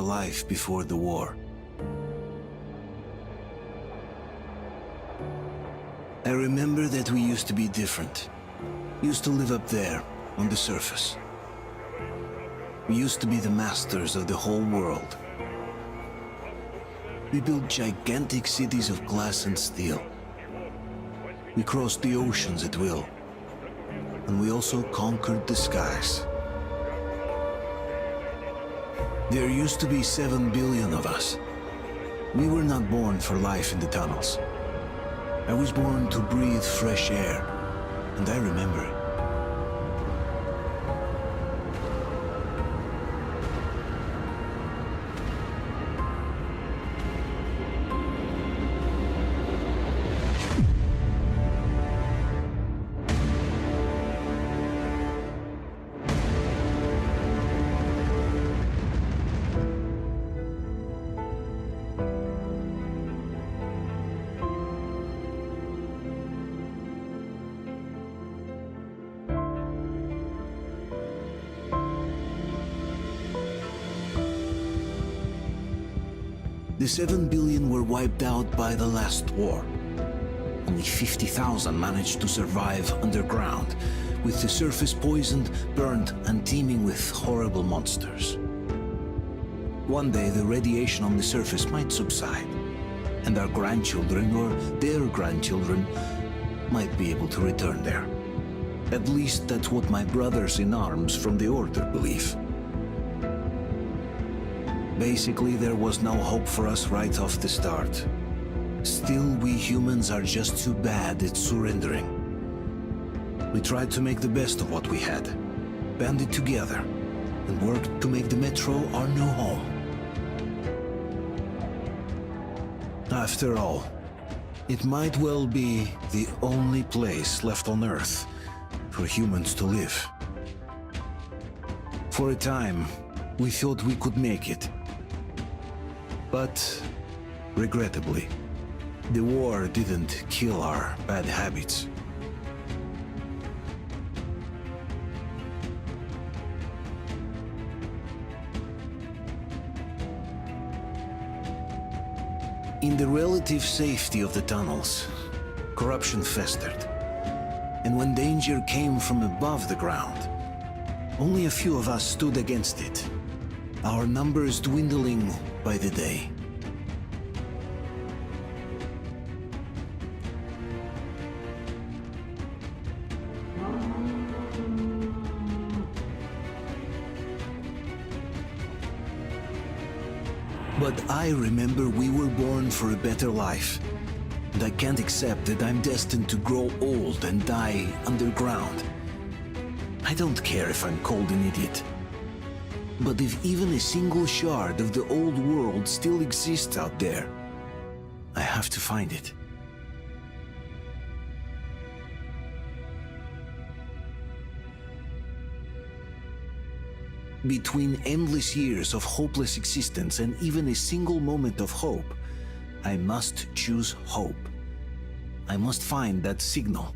life before the war. I remember that we used to be different. Used to live up there, on the surface. We used to be the masters of the whole world. We built gigantic cities of glass and steel. We crossed the oceans at will. And we also conquered the skies. There used to be 7 billion of us. We were not born for life in the tunnels. I was born to breathe fresh air, and I remember it. The 7 billion were wiped out by the last war. Only 50,000 managed to survive underground, with the surface poisoned, burnt, and teeming with horrible monsters. One day the radiation on the surface might subside, and our grandchildren or their grandchildren might be able to return there. At least that's what my brothers in arms from the Order believe. Basically, there was no hope for us right off the start. Still, we humans are just too bad at surrendering. We tried to make the best of what we had, banded together, and worked to make the Metro our new home. After all, it might well be the only place left on Earth for humans to live. For a time, we thought we could make it. But, regrettably, the war didn't kill our bad habits. In the relative safety of the tunnels, corruption festered. And when danger came from above the ground, only a few of us stood against it, our numbers dwindling by the day. But I remember we were born for a better life, and I can't accept that I'm destined to grow old and die underground. I don't care if I'm called an idiot. But if even a single shard of the old world still exists out there, I have to find it. Between endless years of hopeless existence and even a single moment of hope, I must choose hope. I must find that signal.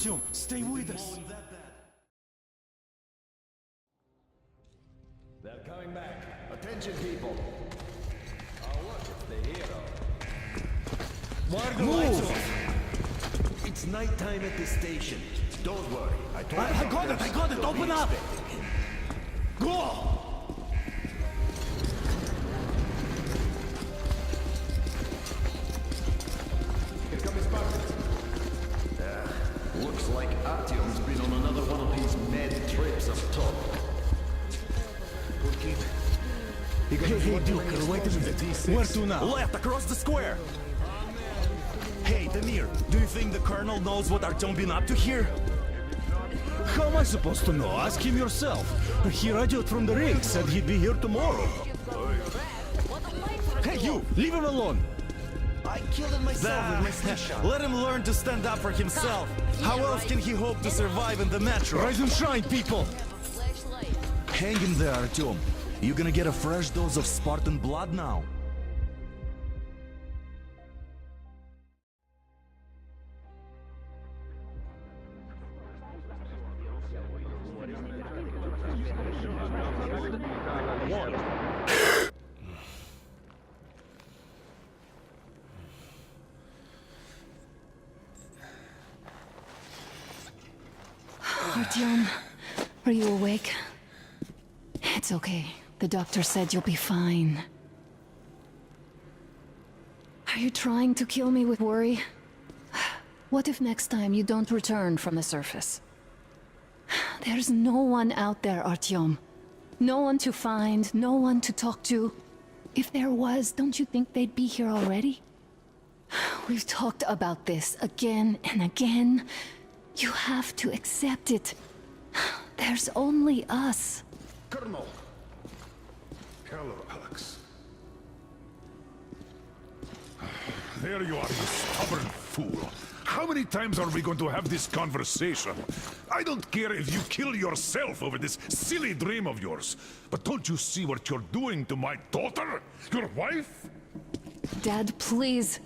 Артем, stay with us. They're coming back. Attention, people. Oh, look, it's the hero. Why are the lights off? It's nighttime at the station. Don't worry. I told I got it! Open up! Go! Here come his partners. Looks like Artyom's been on another one of his mad trips up top. Hey, Duke, wait a minute. Where to now? Left, across the square! Hey, Damir, do you think the Colonel knows what Artyom been up to here? How am I supposed to know? Ask him yourself. He radioed from the rig, said he'd be here tomorrow. Hey, you! Leave him alone! I killed him myself with my shot. Let him learn to stand up for himself. How else can he hope to survive in the metro? Rise and shine, people! Hang in there, Artyom. You gonna get a fresh dose of Spartan blood now? want. Artyom, are you awake? It's okay. The doctor said you'll be fine. Are you trying to kill me with worry? What if next time you don't return from the surface? There's no one out there, Artyom. No one to find, no one to talk to. If there was, don't you think they'd be here already? We've talked about this again and again. You have to accept it. There's only us. Colonel! Hello, Alex. There you are, you stubborn fool. How many times are we going to have this conversation? I don't care if you kill yourself over this silly dream of yours, but don't you see what you're doing to my daughter? Your wife? Dad, please.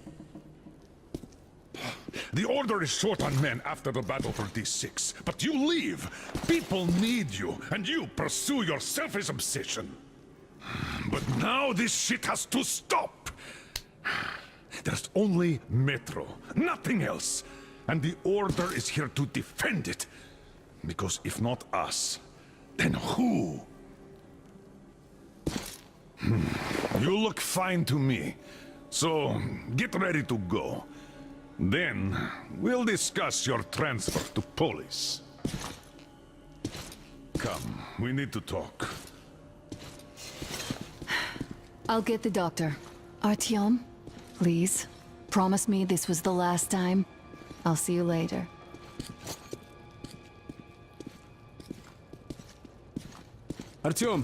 The Order is short on men after the battle for D6, but you leave. People need you, and you pursue your selfish obsession. But now this shit has to stop. There's only Metro, nothing else. And the Order is here to defend it. Because if not us, then who? You look fine to me. So, get ready to go. Then, we'll discuss your transfer to Polis. Come, we need to talk. I'll get the doctor. Artyom, please, promise me this was the last time. I'll see you later. Artyom,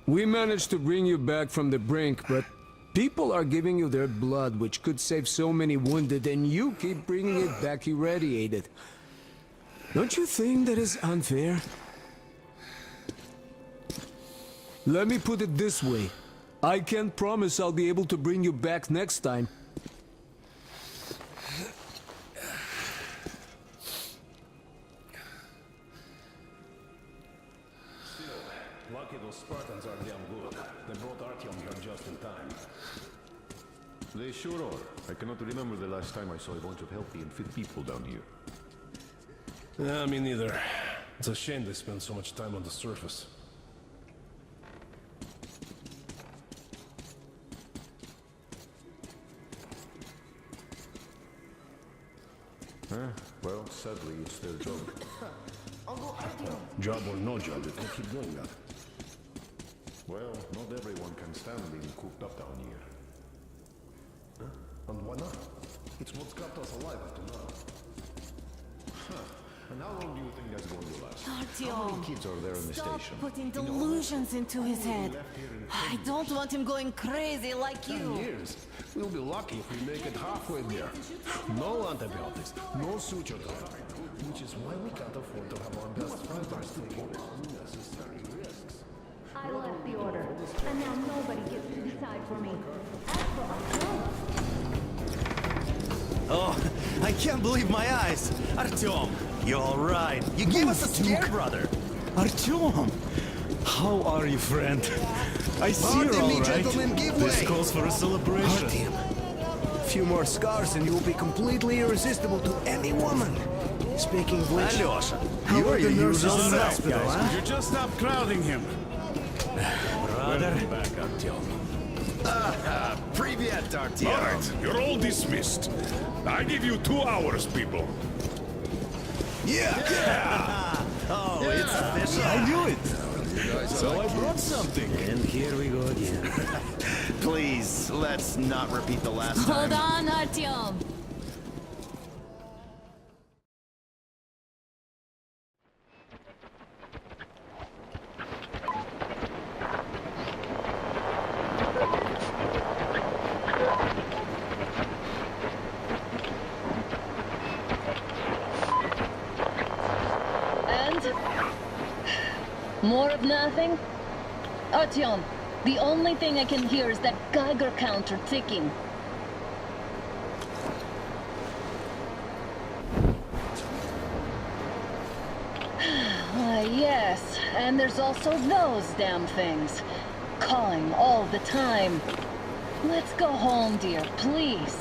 we managed to bring you back from the brink, but people are giving you their blood, which could save so many wounded, and you keep bringing it back irradiated. Don't you think that is unfair? Let me put it this way. I can't promise I'll be able to bring you back next time. Lucky those Spartans are damn good. They brought Artyom here just in time. They sure are. I cannot remember the last time I saw a bunch of healthy and fit people down here. Yeah, me neither. It's a shame they spend so much time on the surface. Well, sadly, it's their job. Job or no job, if they keep doing that. Well, not everyone can stand being cooped up down here. And why not? It's what's kept us alive up to now. And how long do you think that's going to last? How Artyom, many kids are there in the stop station? putting delusions into his head. I don't want him going crazy like 10 you. years. We'll be lucky if we make it halfway there. No antibiotics, no suture therapy. Which is why we can't afford to have our best fighters taking unnecessary risks. I left the order, and now nobody gets to decide for me. As for Artyom, Oh, I can't believe my eyes. Artyom, you're all right. You gave us a scare, brother. Artyom! How are you, friend? I see Pardon you're all me, right. gentlemen, give This way. calls for a celebration. Artyom, a few more scars and you will be completely irresistible to any woman. Speaking of which, Alyosha, how you are are the your nurses usual in the self, hospital, guys. huh? You just stop crowding him. brother. Welcome back, Artyom. Привет, All Artyom. right, you're all dismissed. I give you 2 hours, people. Oh, it's official. I knew it. So I brought something. And here we go again. Please, let's not repeat the last time. hold on, Artyom. And? More of nothing? Artyom, the only thing I can hear is that Geiger counter ticking. Why, yes, and there's also those damn things. calling all the time. Let's go home, dear, please.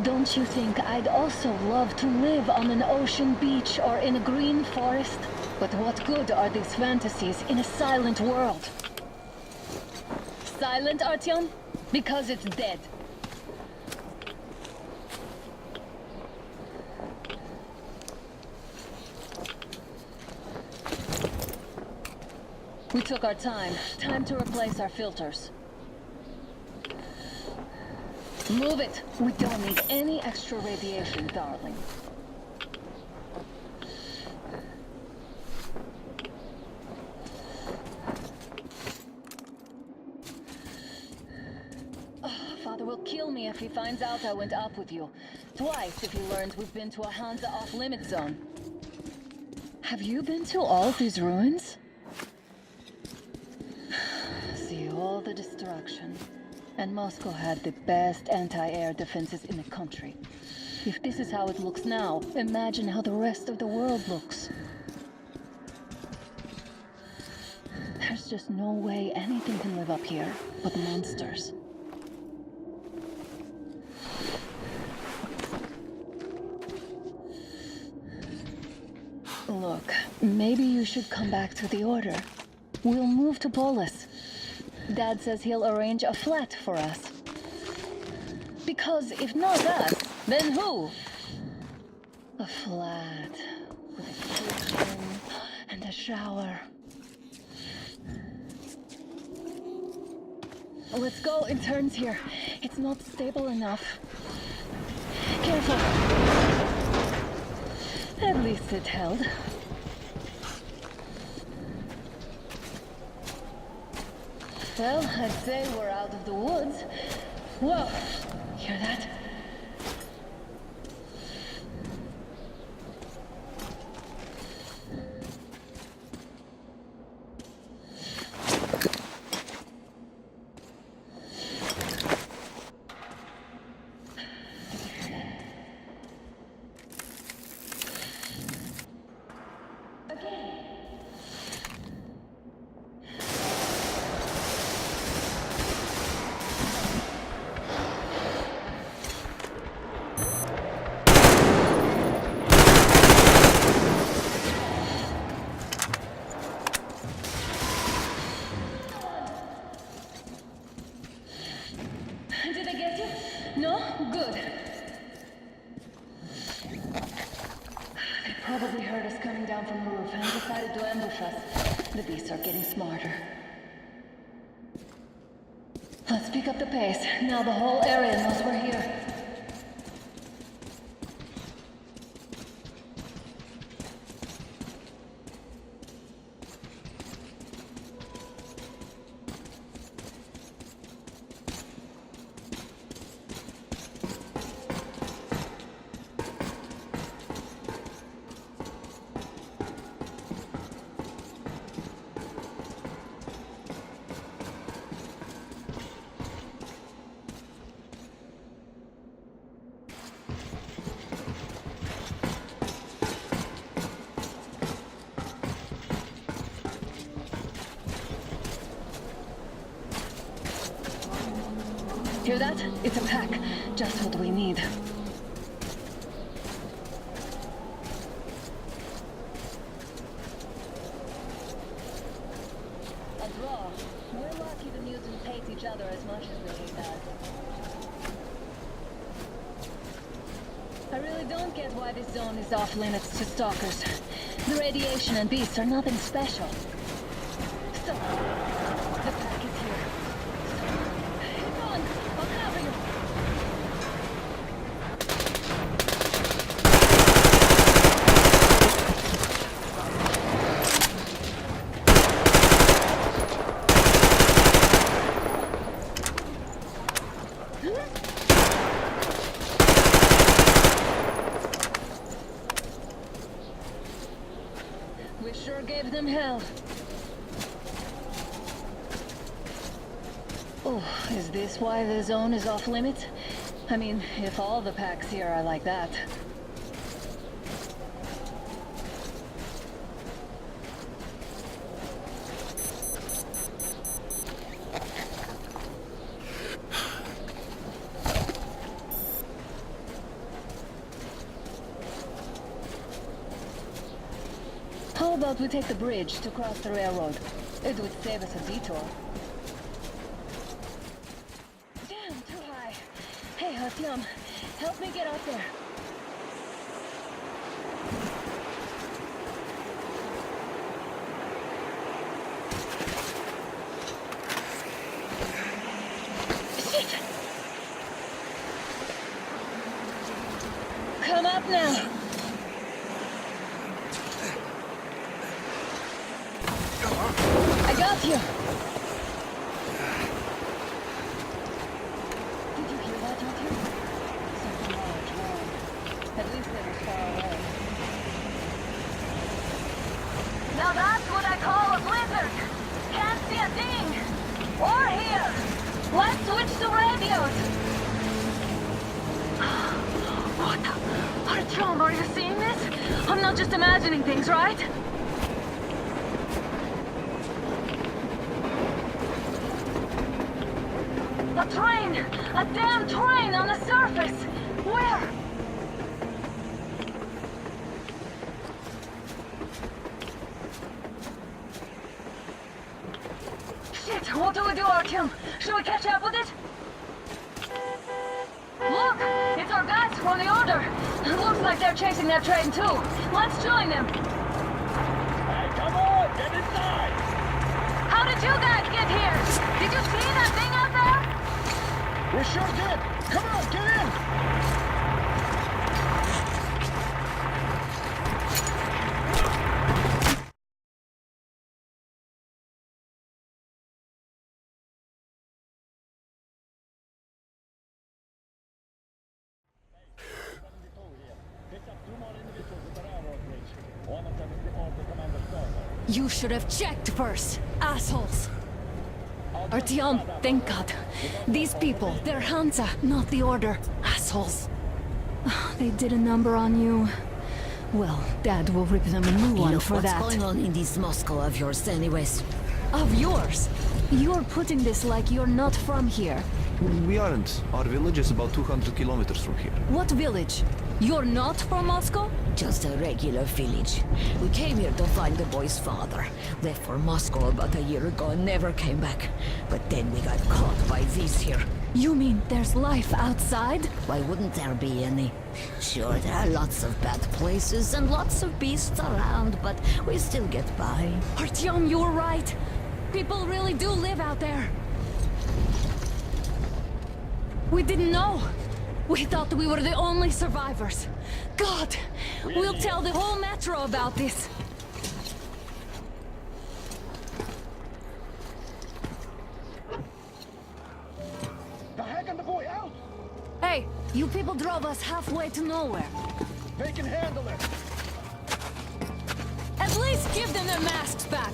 Don't you think I'd also love to live on an ocean beach or in a green forest? But what good are these fantasies in a silent world? Silent, Artyom? Because it's dead. We took our time. Time to replace our filters. Move it! We don't need any extra radiation, darling. Father will kill me if he finds out I went up with you. Twice if he learns we've been to a Hansa off-limit zone. Have you been to all of these ruins? See all the destruction. And Moscow had the best anti-air defenses in the country. If this is how it looks now, imagine how the rest of the world looks. There's just no way anything can live up here but monsters. Look, maybe you should come back to the Order. We'll move to Polis. Dad says he'll arrange a flat for us. Because if not us, then who? A flat with a kitchen and a shower. Let's go in turns here. It's not stable enough. Careful. At least it held. Well, I'd say we're out of the woods. Whoa! Hear that? Did I get you? No? Good. They probably heard us coming down from the roof and decided to ambush us. The beasts are getting smarter. Let's pick up the pace. Now the whole area knows we're here. Hear that? It's a pack. Just what we need. A draw. We're lucky the mutants hate each other as much as we hate us. I really don't get why this zone is off limits to stalkers. The radiation and beasts are nothing special. So, the pack is here. Come on, I'll cover you. We sure gave them hell. Oh, is this why the zone is off limits? I mean, if all the packs here are like that. about we take the bridge to cross the railroad? It would save us a detour. Damn, too high. Hey, Artyom, help me get up there. Shit! Come up now. I got you. Did you hear that, Artyom? Something large, warm. At least they were far away. Now that's what I call a blizzard. Can't see a thing. Or hear. Let's switch to radios. What? Artyom, are you seeing this? I'm not just imagining things, right? A train! A damn train on the surface! Where? Shit, what do we do, Artyom? Should we catch up with it? Look! It's our guys from the Order! Looks like they're chasing that train too. Let's join them! Hey, come on! Get inside! How did you guys get here? Did you see that thing out there? We sure did! Come on, get in! You should have checked first, assholes! Artyom, thank God. These people, they're Hansa, not the Order. Assholes. They did a number on you. Well, Dad will rip them a new one for that. What's going on in this Moscow of yours anyways? Of yours? You're putting this like you're not from here. We aren't. Our village is about 200 kilometers from here. What village? You're not from Moscow? Just a regular village. We came here to find the boy's father. Left for Moscow about a year ago and never came back. But then we got caught by these here. You mean there's life outside? Why wouldn't there be any? Sure, there are lots of bad places and lots of beasts around, but we still get by. Artyom, you were right. People really do live out there. We didn't know. We thought we were the only survivors. God, we'll tell the whole metro about this. The heck and the boy out! Hey, you people drove us halfway to nowhere. They can handle it! At least give them their masks back.